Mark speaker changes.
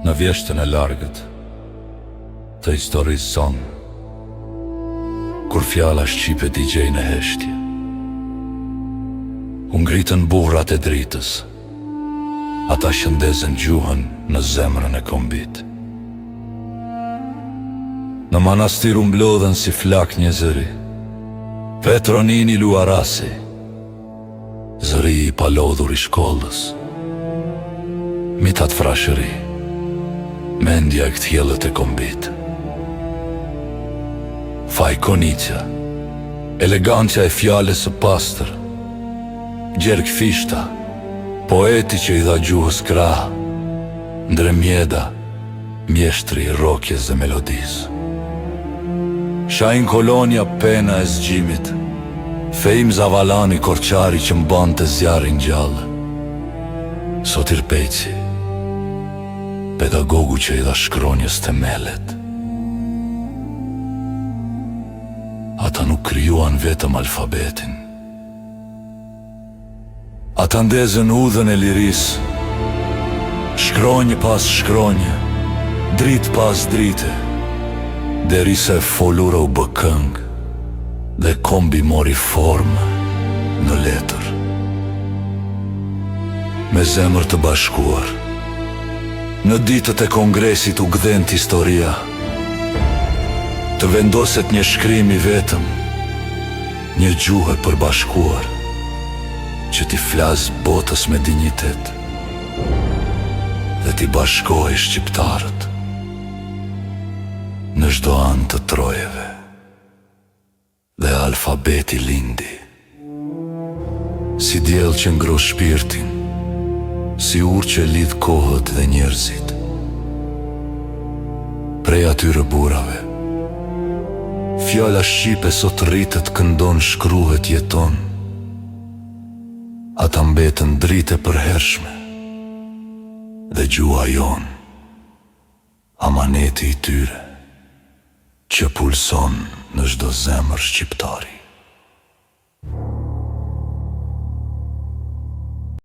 Speaker 1: në vjeshtën e largët të historisë sonë, kur fjala shqipe t'i gjej në heshtje, u ngritën burrat e dritës, ata shëndezën gjuhën në zemrën e kombit. Në manastir u mblodhen si flak një zëri, Petronini Luarasi, zëri i palodhur i shkollës, Mitat Frashëri, mendja e kthjellët e kombit. Faj Konicja, elegancja e fjales së pastër, Gjerg Fishta, poeti që i dha gjuhës krah, Ndremjeda, mjeshtri i rokjes dhe melodisë. Shajin Kolonia, pena e zgjimit, Fejm Zavalani, korçari që mbante zjarrin gjallë, Sotir Pejci, pedagogu që i dha shkronjës themelet. Ata nuk krijuan vetëm alfabetin, ata ndezën udhën e lirisë, shkronjë pas shkronjë, dritë pas drite, derisa e folura u bë këngë dhe kombi mori formë në letër. Me zemër të bashkuar, në ditët e kongresit u gdhent historia, të vendoset një shkrim i vetëm, një gjuhë e përbashkuar, që t'i flas botës me dinjitet dhe t'i bashkoj shqiptarët në çdo anë të trojeve. Dhe alfabeti lindi, si diell që ngro shpirtin, si urë që lidh kohët dhe njerëzit. Prej atyre burave, fjala shqipe sot rritet, këndon, shkruhet, jeton. Ata mbetën dritë e përhershme, dhe gjua jon, amaneti i tyre, që pulson në çdo zemër shqiptari.